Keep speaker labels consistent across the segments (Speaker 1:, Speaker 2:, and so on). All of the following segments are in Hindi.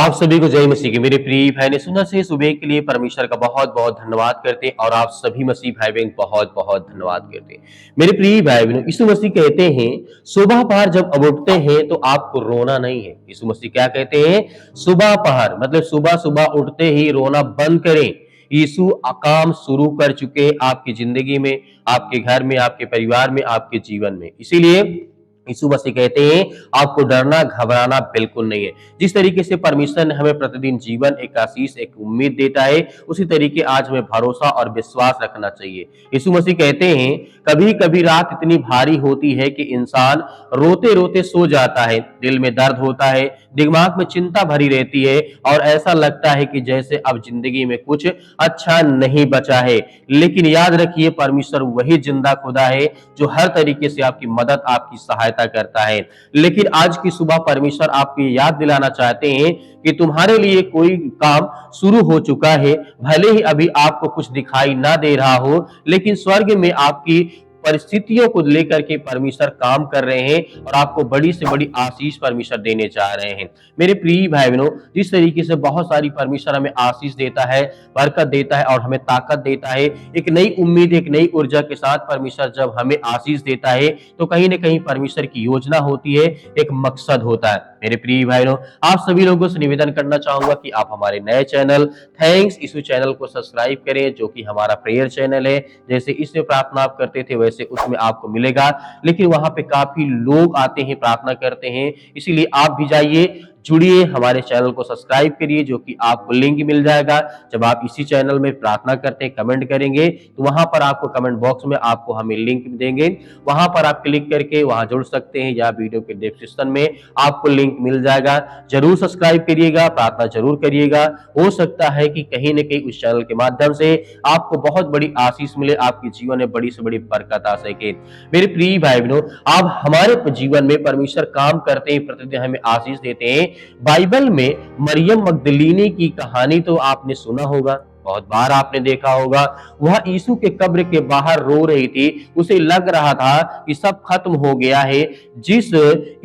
Speaker 1: आप सभी को जय मसीह की। मेरे प्रिय भाई ने सुना से सुबह के लिए परमेश्वर का बहुत बहुत धन्यवाद करते हैं और आप सभी मसीह भाई बहन बहुत बहुत धन्यवाद करते हैं। मेरे प्रिय भाई बहनों, यीशु मसीह कहते हैं सुबह पहर जब अब उठते हैं तो आपको रोना नहीं है। यीशु मसीह क्या कहते हैं? सुबह पहर मतलब सुबह सुबह उठते ही रोना बंद करें। यीशु काम शुरू कर चुके हैं आपकी जिंदगी में, आपके घर में, आपके परिवार में, आपके जीवन में। इसीलिए यीशु मसीह कहते हैं आपको डरना घबराना बिल्कुल नहीं है। जिस तरीके से परमेश्वर ने हमें प्रतिदिन जीवन, एक आशीष, एक उम्मीद देता है, उसी तरीके आज हमें भरोसा और विश्वास रखना चाहिए। यीशु मसीह कहते हैं कभी कभी रात इतनी भारी होती है कि इंसान रोते रोते सो जाता है, दिल में दर्द होता है, दिमाग में चिंता भरी रहती है और ऐसा लगता है कि जैसे अब जिंदगी में कुछ अच्छा नहीं बचा है। लेकिन याद रखिए परमेश्वर वही जिंदा खुदा है जो हर तरीके से आपकी मदद, आपकी सहायता करता है। लेकिन आज की सुबह परमेश्वर आपको याद दिलाना चाहते हैं कि तुम्हारे लिए कोई काम शुरू हो चुका है। भले ही अभी आपको कुछ दिखाई ना दे रहा हो, लेकिन स्वर्ग में आपकी परिस्थितियों को लेकर के परमेश्वर काम कर रहे हैं और आपको बड़ी से बड़ी आशीष परमेश्वर देने जा रहे हैं। मेरे प्रिय भाई बहनों, जिस तरीके से बहुत सारी परमेश्वर हमें आशीष देता है, बरकत देता है और हमें ताकत देता है, एक नई उम्मीद, एक नई ऊर्जा के साथ परमेश्वर जब हमें आशीष देता है तो कहीं ना कहीं परमेश्वर की योजना होती है, एक मकसद होता है। मेरे प्रिय भाइयों, आप सभी लोगों से निवेदन करना चाहूंगा कि आप हमारे नए चैनल थैंक्स इस चैनल को सब्सक्राइब करें, जो कि हमारा प्रेयर चैनल है। जैसे इसमें प्रार्थना आप करते थे वैसे उसमें आपको मिलेगा, लेकिन वहां पे काफी लोग आते हैं, प्रार्थना करते हैं, इसीलिए आप भी जाइए, जुड़िए, हमारे चैनल को सब्सक्राइब करिए, जो कि आपको लिंक मिल जाएगा। जब आप इसी चैनल में प्रार्थना करते हैं, कमेंट करेंगे तो वहां पर आपको कमेंट बॉक्स में आपको हमें लिंक देंगे, वहां पर आप क्लिक करके वहां जुड़ सकते हैं, या वीडियो के डिस्क्रिप्शन में आपको लिंक मिल जाएगा। जरूर सब्सक्राइब करिएगा, प्रार्थना जरूर करिएगा। हो सकता है कि कहीं न कहीं उस चैनल के माध्यम से आपको बहुत बड़ी आशीष मिले, आपके जीवन में बड़ी से बड़ी बरकत आ सके। मेरे प्रिय भाई बहनों, आप हमारे जीवन में परमेश्वर काम करते हैं, प्रतिदिन हमें आशीष देते हैं। बाइबल में मरियम मगदलीनी की कहानी तो आपने सुना होगा, बहुत बार आपने देखा होगा। वह यीशु के कब्र के बाहर रो रही थी, उसे लग रहा था कि सब खत्म हो गया है। जिस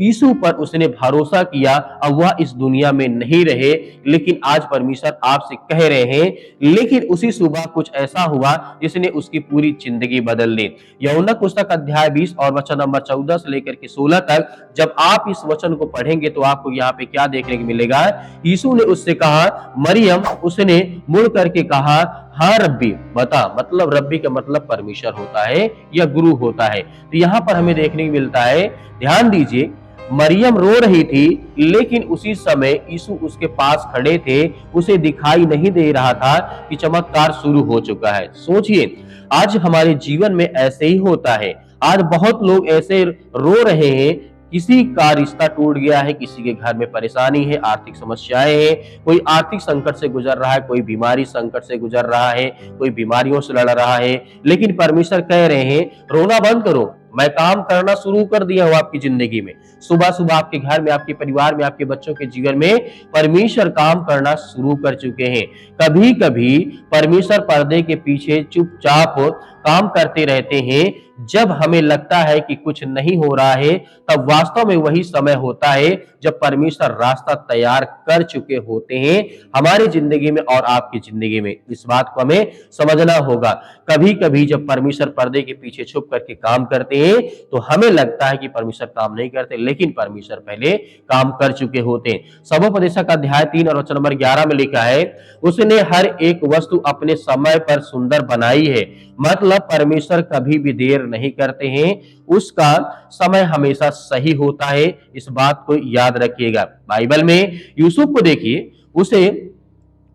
Speaker 1: यीशु पर उसने भरोसा किया अब वह इस दुनिया में नहीं रहे, लेकिन आज परमेश्वर आपसे कह रहे हैं, लेकिन उसी सुबह कुछ ऐसा हुआ जिसने उसकी पूरी जिंदगी बदल दी। यूहन्ना पुस्तक अध्याय 20 और वचन नंबर 14 से लेकर के 16 तक जब आप इस वचन को पढ़ेंगे तो आपको यहाँ पे क्या देखने को मिलेगा? यीशु ने उससे कहा मरियम, उसने मुड़ करके कहा हाँ रब्बी। बता, मतलब रब्बी का मतलब परमेश्वर होता है या गुरु होता है। तो यहाँ पर हमें देखने को मिलता है, ध्यान दीजिए, मरियम रो रही थी, लेकिन उसी समय यीशु उसके पास खड़े थे। उसे दिखाई नहीं दे रहा था कि चमत्कार शुरू हो चुका है। सोचिए, आज हमारे जीवन में ऐसे ही होता है। आज बहुत लोग ऐसे रो रहे हैं, किसी का रिश्ता टूट गया है, किसी के घर में परेशानी है, आर्थिक समस्याएं हैं, कोई आर्थिक संकट से गुजर रहा है, कोई बीमारी संकट से गुजर रहा है, कोई बीमारियों से लड़ रहा है। लेकिन परमेश्वर कह रहे हैं रोना बंद करो, मैं काम करना शुरू कर दिया हूं आपकी जिंदगी में। सुबह सुबह आपके घर में, आपके परिवार में, आपके बच्चों के जीवन में परमेश्वर काम करना शुरू कर चुके हैं। कभी कभी परमेश्वर पर्दे के पीछे चुपचाप काम करते रहते हैं। जब हमें लगता है कि कुछ नहीं हो रहा है, तब वास्तव में वही समय होता है जब परमेश्वर रास्ता तैयार कर चुके होते हैं हमारी जिंदगी में और आपकी जिंदगी में। इस बात को हमें समझना होगा। कभी कभी जब परमेश्वर पर्दे के पीछे छुप करके काम करते हैं तो हमें लगता है कि परमेश्वर काम नहीं करते, लेकिन परमेश्वर पहले काम कर चुके होते हैं। सबोपदेशक अध्याय 3 और वचन नंबर 11 में लिखा है, उसने हर एक वस्तु अपने समय पर सुंदर बनाई है। मतलब परमेश्वर कभी भी देर नहीं करते हैं, उसका समय हमेशा सही होता है। इस बात को याद रखिएगा। बाइबल में यूसुफ को देखिए,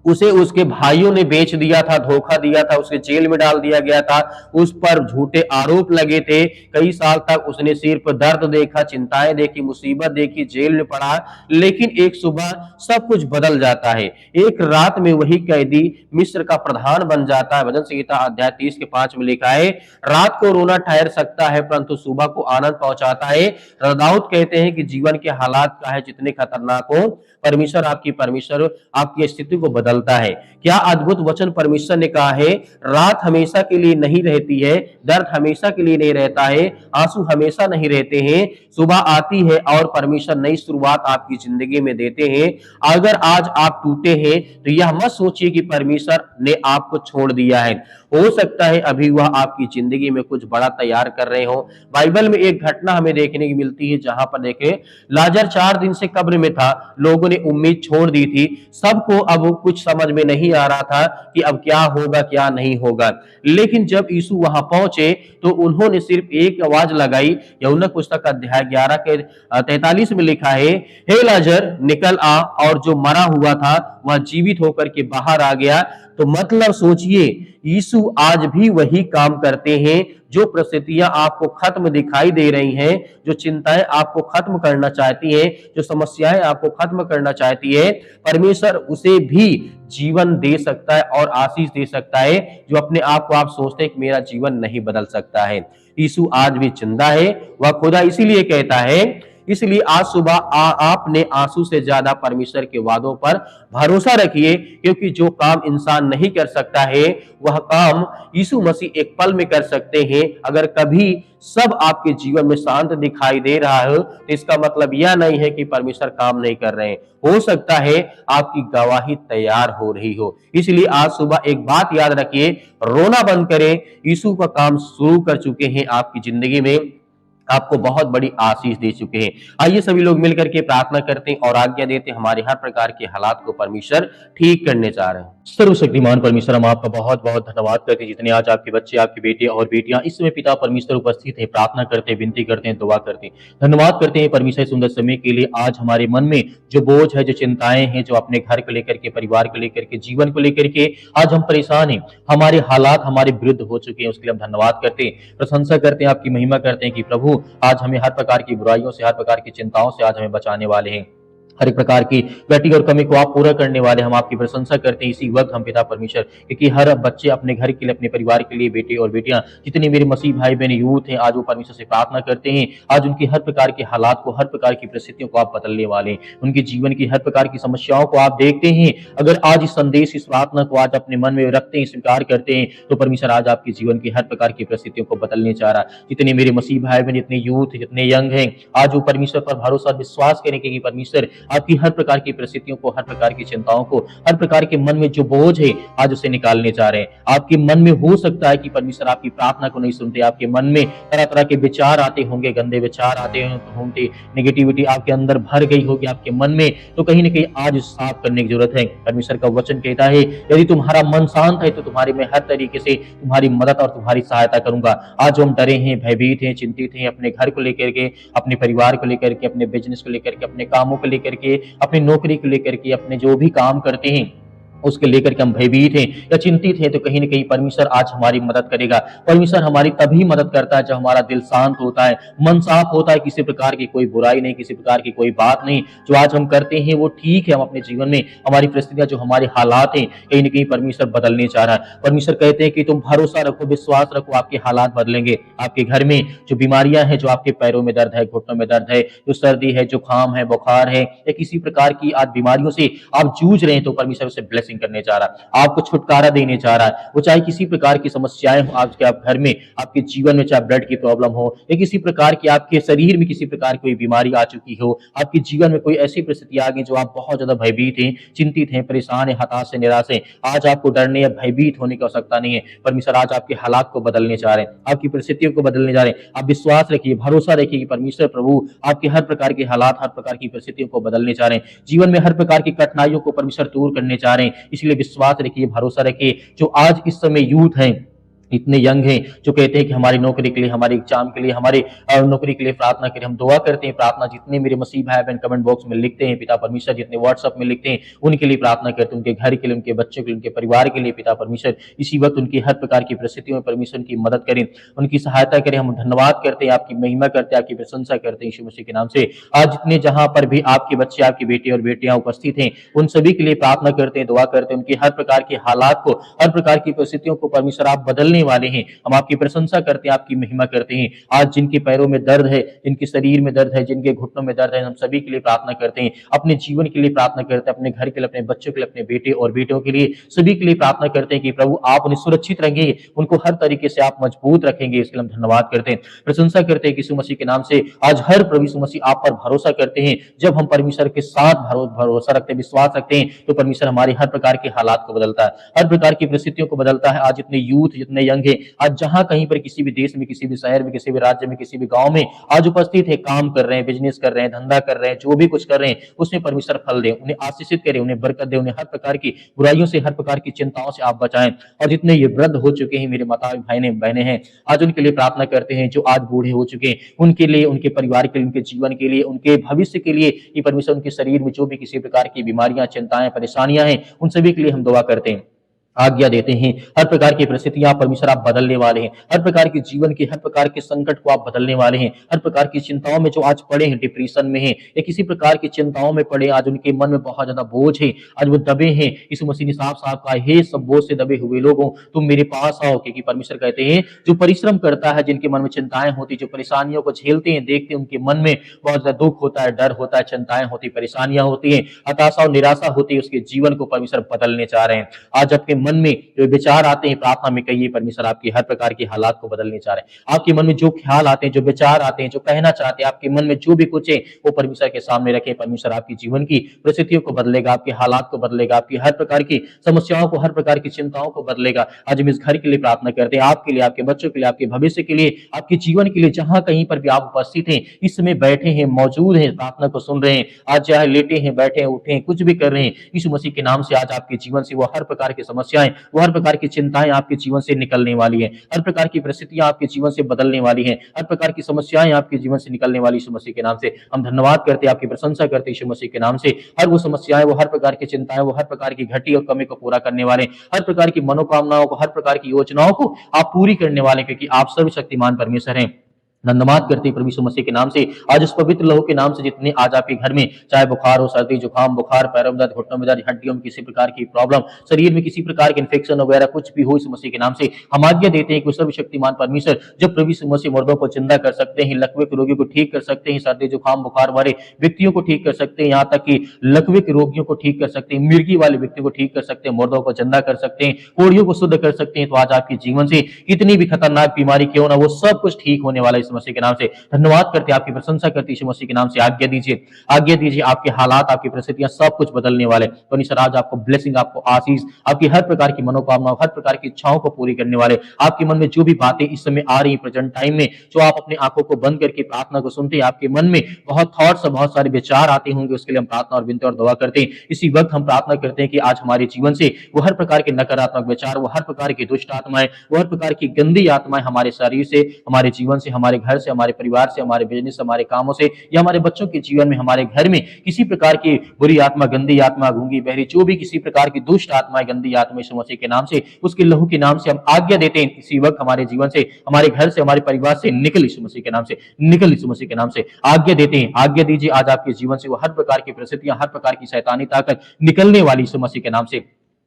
Speaker 1: उसे उसके भाइयों ने बेच दिया था, धोखा दिया था, उसे जेल में डाल दिया गया था, उस पर झूठे आरोप लगे थे। कई साल तक उसने सिर्फ दर्द देखा, चिंताएं देखी, मुसीबत देखी, जेल में पड़ा। लेकिन एक सुबह सब कुछ बदल जाता है। एक रात में वही कैदी मिस्र का प्रधान बन जाता है। भजन संहिता अध्याय 30 के 5 में लिखा है, रात को रोना ठहर सकता है परंतु सुबह को आनंद पहुंचाता है। दाऊद कहते हैं कि जीवन के हालात का है जितने खतरनाक हो, परमेश्वर आपकी स्थिति को बदल बदलता है। क्या अद्भुत वचन परमेश्वर ने कहा है, रात हमेशा के लिए नहीं रहती है, दर्द हमेशा के लिए नहीं रहता है, आंसू हमेशा नहीं रहते हैं, सुबह आती है और परमेश्वर नई शुरुआत आपकी जिंदगी में देते हैं। अगर आज आप टूटे हैं तो यह मत सोचिए कि परमेश्वर ने आपको छोड़ दिया है। हो सकता है अभी वह आपकी जिंदगी में कुछ बड़ा तैयार कर रहे हो। बाइबल में एक घटना हमें देखने की मिलती है जहां पर देखे लाजर 4 दिन से कब्र में था, लोगों ने उम्मीद छोड़ दी थी, सबको अब कुछ समझ में नहीं आ रहा था कि अब क्या होगा क्या नहीं होगा। लेकिन जब यीशु वहां पहुंचे तो उन्होंने सिर्फ एक आवाज लगाई। यूहन्ना पुस्तक अध्याय 11 के 43 में लिखा है, हे लाजर निकल आ, और जो मरा हुआ था वह जीवित होकर के बाहर आ गया। तो मतलब सोचिए, यीशु आज भी वही काम करते हैं। जो परिस्थितियां आपको खत्म दिखाई दे रही हैं, जो चिंताएं आपको खत्म करना चाहती हैं, जो समस्याएं आपको खत्म करना चाहती है, परमेश्वर उसे भी जीवन दे सकता है और आशीष दे सकता है। जो अपने आप को आप सोचते हैं कि मेरा जीवन नहीं बदल सकता है, यीशु आज भी जिंदा है। वह खुदा इसीलिए कहता है, इसलिए आज सुबह आपने आंसू से ज्यादा परमेश्वर के वादों पर भरोसा रखिए, क्योंकि जो काम इंसान नहीं कर सकता है वह काम यीशु मसीह एक पल में कर सकते हैं। अगर कभी सब आपके जीवन में शांत दिखाई दे रहा है तो इसका मतलब यह नहीं है कि परमेश्वर काम नहीं कर रहे हैं। हो सकता है आपकी गवाही तैयार हो रही हो। इसलिए आज सुबह एक बात याद रखिए, रोना बंद करें, यीशु का काम शुरू कर चुके हैं आपकी जिंदगी में, आपको बहुत बड़ी आशीष दे चुके हैं। आइए सभी लोग मिलकर के प्रार्थना करते हैं और आज्ञा देते हैं, हमारे हर प्रकार के हालात को परमेश्वर ठीक करने जा रहे हैं।
Speaker 2: सर्वशक्तिमान परमेश्वर, हम आपका बहुत बहुत धन्यवाद करते हैं जितने आज आपके बच्चे, आपके बेटे और बेटियां इस समय पिता परमेश्वर उपस्थित है, प्रार्थना करते हैं, विनती करते हैं, दुआ करते हैं। धन्यवाद करते हैं परमेश्वर सुंदर समय के लिए। आज हमारे मन में जो बोझ है, जो चिंताएं हैं, जो अपने घर को लेकर के, परिवार को लेकर के, जीवन को लेकर के आज हम परेशान हैं, हमारे हालात हमारे विरुद्ध हो चुके हैं, उसके लिए हम धन्यवाद करते हैं, प्रशंसा करते हैं, आपकी महिमा करते हैं कि प्रभु आज हमें हर प्रकार की बुराइयों से, हर प्रकार की चिंताओं से आज हमें बचाने वाले हैं। हर एक प्रकार की घटी और कमी को आप पूरा करने वाले, हम आपकी प्रशंसा करते हैं इसी वक्त हम पिता परमेश्वर, क्योंकि हर बच्चे अपने घर के लिए, अपने परिवार के लिए, बेटे और बेटियां जितने मेरे मसीह भाई बहन यूथ हैं, आज वो परमेश्वर से प्रार्थना करते हैं। आज उनकी हर प्रकार के हालात को, हर प्रकार की परिस्थितियों को आप बदलने वाले हैं, उनके जीवन की हर प्रकार की समस्याओं को आप देखते हैं। अगर आज इस संदेश, इस प्रार्थना को आज अपने मन में रखते हैं, स्वीकार करते हैं, तो परमेश्वर आज आपके जीवन की हर प्रकार की परिस्थितियों को बदलने चाह रहा है। जितने मेरे मसीह भाई बहन, जितने यूथ, जितने यंग हैं, आज वो परमेश्वर पर भरोसा विश्वास करें कि परमेश्वर आपकी हर प्रकार की परिस्थितियों को, हर प्रकार की चिंताओं को, हर प्रकार के मन में जो बोझ है आज उसे निकालने जा रहे हैं। आपके मन में हो सकता है कि परमेश्वर आपकी प्रार्थना को नहीं सुनते, आपके मन में तरह तरह के विचार आते होंगे, गंदे विचार आते होंगे, नेगेटिविटी आपके अंदर भर गई होगी आपके मन में, तो कहीं ना कहीं आज साफ करने की जरूरत है। परमेश्वर का वचन कहता है, यदि तुम्हारा मन शांत है तो तुम्हारे में हर तरीके से तुम्हारी मदद और तुम्हारी सहायता करूंगा। आज हम डरे हैं, भयभीत हैं, चिंतित हैं, अपने घर को लेकर के, अपने परिवार को लेकर के, अपने बिजनेस को लेकर के, अपने कामों को लेकर के, अपनी नौकरी को लेकर के, अपने जो भी काम करते हैं उसके लेकर के हम भयभीत हैं या चिंतित हैं, तो कहीं ना कहीं परमेश्वर आज हमारी मदद करेगा। परमेश्वर हमारी तभी मदद करता है जब हमारा दिल शांत होता है, मन साफ होता है, किसी प्रकार की कोई बुराई नहीं, किसी प्रकार की कोई बात नहीं, जो आज हम करते हैं वो ठीक है। हम अपने जीवन में हमारी परिस्थितियां, जो हमारे हालात हैं, कहीं ना कहीं परमेश्वर बदलने चाह रहा है। परमेश्वर कहते हैं कि तुम भरोसा रखो, विश्वास रखो, आपके हालात बदलेंगे। आपके घर में जो बीमारियां हैं, जो आपके पैरों में दर्द है, घुटनों में दर्द है, जो सर्दी है, जुकाम है, बुखार है, या किसी प्रकार की आज बीमारियों से आप जूझ रहे हैं, तो परमेश्वर उसे ब्लेसिंग करने जा रहा है, आपको छुटकारा देने जा रहा है। वो चाहे किसी प्रकार की समस्याएं हो आपके, आप घर में, आपके जीवन में, चाहे ब्लड की प्रॉब्लम हो या किसी प्रकार की आपके शरीर में किसी प्रकार की कोई बीमारी आ चुकी हो, आपके जीवन में कोई ऐसी परिस्थिति आ गई जो आप बहुत ज्यादा भयभीत हैं, चिंतित हैं, परेशान हैं, हताश हैं, निराश हैं, आज आपको डरने या भयभीत होने की आवश्यकता नहीं है। परमेश्वर आज आपके हालात को बदलने जा रहे हैं, आपकी परिस्थितियों को बदलने जा रहे हैं। आप विश्वास रखिए, भरोसा रखिए कि परमेश्वर प्रभु आपके हर प्रकार के हालात, हर प्रकार की परिस्थितियों को बदलने जा रहे हैं। जीवन में हर प्रकार की कठिनाइयों को परमेश्वर दूर करने जा रहे हैं। इसलिए विश्वास रखिए, भरोसा रखिए। जो आज इस समय यूथ हैं, इतने यंग हैं, जो कहते हैं कि हमारी नौकरी के लिए, हमारे एग्जाम के लिए, हमारे नौकरी के लिए प्रार्थना करें, हम दुआ करते हैं। प्रार्थना जितने मेरे मसीह भाई बहन कमेंट बॉक्स में लिखते हैं पिता परमेश्वर, जितने व्हाट्सएप में लिखते हैं, उनके लिए प्रार्थना करते हैं, उनके घर के लिए, उनके बच्चों के लिए, उनके परिवार के लिए पिता परमेश्वर इसी वक्त उनकी हर प्रकार की परिस्थितियों में परमेश्वर की मदद करें, उनकी सहायता करें। हम धन्यवाद करते हैं, आपकी महिमा करते हैं, आपकी प्रशंसा करते हैं यीशु मसीह के नाम से। आज जितने जहां पर भी आपके बच्चे, आपके बेटे और बेटियां उपस्थित हैं, उन सभी के लिए प्रार्थना करते हैं, दुआ करते हैं, उनकी हर प्रकार के हालात को, हर प्रकार की परिस्थितियों को परमेश्वर आप बदलने वाले हैं। हम आपकी प्रशंसा करते हैं, आपकी महिमा करते हैं। आज जिनके पैरों में दर्द है, जिनके शरीर में दर्द है, जिनके घुटनों में दर्द है, हम सभी के लिए प्रार्थना करते हैं। अपने जीवन के लिए प्रार्थना करते हैं, अपने घर के लिए, अपने बच्चों के लिए, अपने बेटे और बेटियों के लिए, सभी के लिए प्रार्थना करते हैं कि प्रभु आप उन्हें सुरक्षित रखेंगे, उनको हर तरीके से आप मजबूत रखेंगे। इसके लिए हम धन्यवाद करते हैं, प्रशंसा करते हैं कि यीशु मसीह के नाम से आज हर प्रभु यीशु मसीह आप पर भरोसा करते हैं। जब हम परमेश्वर के साथ भरोसा रखते हैं, विश्वास रखते हैं, तो परमेश्वर हमारे हर प्रकार के हालात को बदलता है, हर प्रकार की परिस्थितियों को बदलता है। आज जितने यूथ, जितने यंग है, आज जहां कहीं पर किसी भी देश में, किसी भी शहर में, किसी भी राज्य में, किसी भी गांव में आज उपस्थित है, काम कर रहे हैं, बिजनेस कर रहे हैं, धंधा कर रहे हैं, जो भी कुछ कर रहे हैं, उसमें परमेश्वर फल दे, उन्हें आशीषित करे, उन्हें बरकत दे, उन्हें हर प्रकार की बुराइयों से, हर प्रकार की चिंताओं से आप बचाएं। और जितने ये वृद्ध हो चुके हैं, मेरे माता भाई ने बहने हैं, आज उनके लिए प्रार्थना करते हैं। जो आज बूढ़े हो चुके हैं, उनके लिए, उनके परिवार के लिए, उनके जीवन के लिए, उनके भविष्य के लिए, ये परमेश्वर उनके शरीर में जो भी किसी प्रकार की बीमारियां, चिंताएं, परेशानियां हैं, उन सभी के लिए हम दुआ करते हैं, आज्ञा देते हैं। हर प्रकार की परिस्थितियां परमेश्वर आप बदलने वाले हैं, हर प्रकार की जीवन के हर प्रकार के संकट को आप बदलने वाले हैं। हर प्रकार की चिंताओं में जो आज पड़े हैं, डिप्रेशन में हैं या किसी प्रकार की चिंताओं में पड़े, आज उनके मन में बहुत ज्यादा बोझ है, आज वो दबे हैं, यीशु मसीह ने साफ साफ कहा, हे सब बोझ से दबे हुए लोगों, तुम मेरे पास आओ। क्योंकि परमेश्वर कहते हैं जो परिश्रम करता है, जिनके मन में चिंताएं होती, जो परेशानियों को झेलते हैं, देखते हैं, उनके मन में बहुत ज्यादा दुख होता है, डर होता है, चिंताएं होती, परेशानियां होती है, हताशा और निराशा होती है, उसके जीवन को परमेश्वर बदलने चाह रहे हैं। आज आपके मन में जो विचार आते हैं, प्रार्थना में कहिए, परमेश्वर आपकी हर प्रकार की हालात को बदलने चाह रहे हैं। आपके मन में जो ख्याल आते हैं, जो विचार आते हैं, जो कहना चाहते हैं, आपके मन में जो भी कुछ है, वो परमेश्वर के सामने रखें। परमेश्वर आपकी जीवन की परिस्थितियों को बदलेगा, आपके हालात को बदलेगा, आपकी हर प्रकार की समस्याओं को, हर प्रकार की चिंताओं को बदलेगा। आज हम इस घर के लिए प्रार्थना करते हैं, आपके लिए, आपके बच्चों के लिए, आपके भविष्य के लिए, आपके जीवन के लिए, जहां कहीं पर भी आप उपस्थित हैं, इस समय बैठे हैं, मौजूद हैं, प्रार्थना को सुन रहे हैं, आज चाहे लेटे हैं, बैठे हैं, उठे हैं, कुछ भी कर रहे हैं, यीशु मसीह के नाम से आज आपके जीवन से वो हर प्रकार की समस्याएं, वो हर प्रकार की चिंताएं आपके जीवन से निकलने वाली हैं, हर प्रकार की परिस्थितियां आपके जीवन से बदलने वाली हैं, हर प्रकार की समस्याएं आपके जीवन से निकलने वाली। यीशु मसीह के नाम से हम धन्यवाद करते हैं, आपकी प्रशंसा करते हैं। यीशु मसीह के नाम से हर वो समस्याएं, वो हर प्रकार की चिंताएं, वो हर प्रकार की घटी और कमी को पूरा करने वाले, हर प्रकार की मनोकामनाओं को, हर प्रकार की योजनाओं को आप पूरी करने वाले, क्योंकि आप सर्वशक्तिमान परमेश्वर हैं। धन्यवाद करते हैं प्रभु यीशु मसीह के नाम से, आज इस पवित्र लहू के नाम से, जितने आज आपके घर में चाहे बुखार हो, सर्दी, जुकाम, बुखार, पैरों में दर्द, घुटनों में दर्द, हड्डियों में किसी प्रकार की प्रॉब्लम, शरीर में किसी प्रकार के इन्फेक्शन वगैरह कुछ भी हो, इस मसीह के नाम से हम आज्ञा देते हैं कि सर्वशक्तिमान परमेश्वर जब प्रभु यीशु मसीह मुर्दों को जिंदा कर सकते हैं, लकवे के रोगियों को ठीक कर सकते हैं, सर्दी, जुकाम, बुखार वाले व्यक्तियों को ठीक कर सकते हैं, यहाँ तक कि लकवे के रोगियों को ठीक कर सकते हैं, मिर्गी वाले व्यक्तियों को ठीक कर सकते हैं, मुर्दों को जिंदा कर सकते हैं, कोढ़ियों को शुद्ध कर सकते हैं। तो आज आपके जीवन से कितनी भी खतरनाक बीमारी क्यों ना, वो सब कुछ ठीक होने वाला है इस मसीह के नाम से। धन्यवाद करते हैं, आपकी प्रशंसा करते हैं। यीशु मसीह के नाम से आज्ञा दीजिए, आज्ञा दीजिए, आपके हालात, आपकी परिस्थितियां सब कुछ बदलने वाले। परमेश्वर आज आपको ब्लेसिंग, आपको आशीष, आपकी हर प्रकार की मनोकामना, हर प्रकार की इच्छाओं को पूरी करने वाले। आपके मन में जो भी बातें इस समय आ रही प्रेजेंट टाइम में, जो आप अपनी आंखों को बंद करके प्रार्थना को सुनते हैं, आपके मन में बहुत थॉट्स, बहुत सारे विचार आते होंगे, उसके लिए हम प्रार्थना और विनती और दुआ करते हैं। इसी वक्त हम प्रार्थना करते हैं कि आज हमारे जीवन से वो हर प्रकार के नकारात्मक विचार, वो हर प्रकार की दुष्ट आत्माएं, वो हर प्रकार की गंदी आत्माएं हमारे शरीर से, हमारे जीवन से, हमारे घर से, हमारे परिवार से, हमारे बिजनेस, हमारे कामों से, या हमारे बच्चों के जीवन में, हमारे घर में किसी प्रकार की बुरी आत्मा, गंदी आत्मा, गूंगी बहरी, जो भी किसी प्रकार की दुष्ट आत्माएं, गंदी आत्मा, यीशु मसीह के नाम से, उसके लहू के नाम से हम आज्ञा देते हैं, इसी वक्त हमारे जीवन से, हमारे घर से, हमारे परिवार से निकल, यीशु मसीह के नाम से निकल, यीशु मसीह के नाम से आज्ञा देते हैं। आज्ञा दीजिए आज आपके जीवन से वो हर प्रकार की परिस्थितियां, हर प्रकार की शैतानी ताकत निकलने वाली, यीशु मसीह के नाम से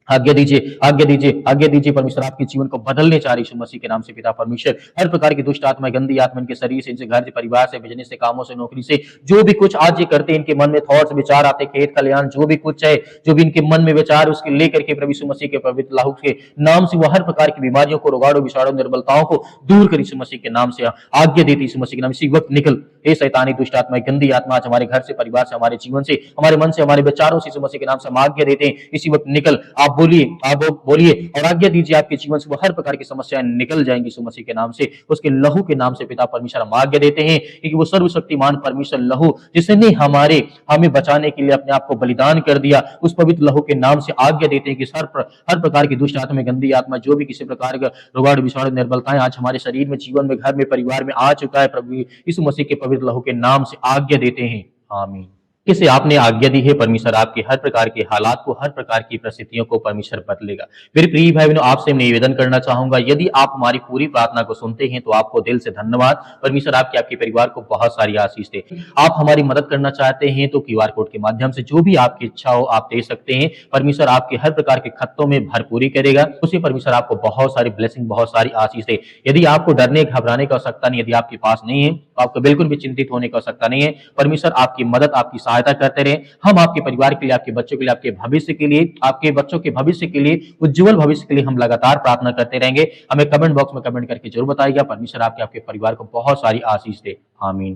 Speaker 2: आज्ञा दीजिए, आज्ञा दीजिए, आज्ञा दीजिए। परमेश्वर आपके जीवन को बदलने चाह रही यीशु मसीह के नाम से पिता परमेश्वर, हर प्रकार की दुष्ट आत्मा, गंदी आत्मा इनके शरीर से, इनसे घर से, परिवार से, बिजनेस से, कामों से, नौकरी से, जो भी कुछ आज ये करते हैं, इनके मन में थॉट्स, विचार आते, खेत खलिहान, जो भी कुछ है, जो भी इनके मन में विचार, उसके लेकर के प्रभु यीशु मसीह के पवित्र लहू के नाम से वो हर प्रकार की बीमारियों को, रोगाड़ों, विषाणु, निर्बलताओं को दूर कर यीशु मसीह के नाम से आज्ञा देती यीशु मसीह के नाम इसी वक्त निकल। हे शैतानी, दुष्ट आत्मा, गंदी आत्मा आज हमारे घर से, परिवार से, हमारे जीवन से, हमारे मन से, हमारे विचारों से, यीशु मसीह के नाम से हम आज्ञा देते हैं, इसी वक्त निकल। आप बोलिए, आप बोलिए और आज्ञा दीजिए, आपके जीवन से वो हर प्रकार की समस्याएं निकल जाएंगी यीशु मसीह के नाम से, उसके लहू के नाम से पिता परमेश्वर हम आज्ञा देते हैं, क्योंकि वो सर्वशक्तिमान परमेश्वर लहू, जिसने हमें बचाने के लिए अपने आप को बलिदान कर दिया, उस पवित्र लहू के नाम से आज्ञा देते हैं कि हर प्रकार की दुष्ट आत्मा, गंदी आत्मा, जो भी किसी प्रकार का रोगाणु, विषाणु, निर्बलताएं आज हमारे शरीर में, जीवन में, घर में, परिवार में आ चुका है, प्रभु यीशु मसीह के पवित्र लहू के नाम से आज्ञा देते हैं। आमीन। किसे आपने आज्ञा दी है, परमेश्वर आपके हर प्रकार के हालात को, हर प्रकार की परिस्थितियों को परमेश्वर बदलेगा। मेरे प्रिय भाई बहनों, आपसे मैं निवेदन करना चाहूंगा, यदि आप हमारी पूरी प्रार्थना को सुनते हैं तो आपको दिल से धन्यवाद। परमेश्वर आपके परिवार को बहुत सारी आशीष दे। आप हमारी मदद करना चाहते हैं तो QR कोड के माध्यम से जो भी आपकी इच्छा हो आप दे सकते हैं। परमेश्वर आपके हर प्रकार के खत्तों में भरपूरी करेगा। उसी परमेश्वर आपको बहुत सारी ब्लेसिंग, बहुत सारी आशीष दे। यदि आपको डरने घबराने की आवश्यकता नहीं, यदि आपके पास नहीं है तो आपको बिल्कुल भी चिंतित होने की आवश्यकता नहीं है। परमेश्वर आपकी मदद, आपकी सहायता करते रहे। हम आपके परिवार के लिए, आपके बच्चों के लिए, आपके भविष्य के लिए, आपके बच्चों के भविष्य के लिए, उज्जवल भविष्य के लिए हम लगातार प्रार्थना करते रहेंगे। हमें कमेंट बॉक्स में कमेंट करके जरूर बताइएगा। परमेश्वर आपके परिवार को बहुत सारी आशीष दे। आमीन।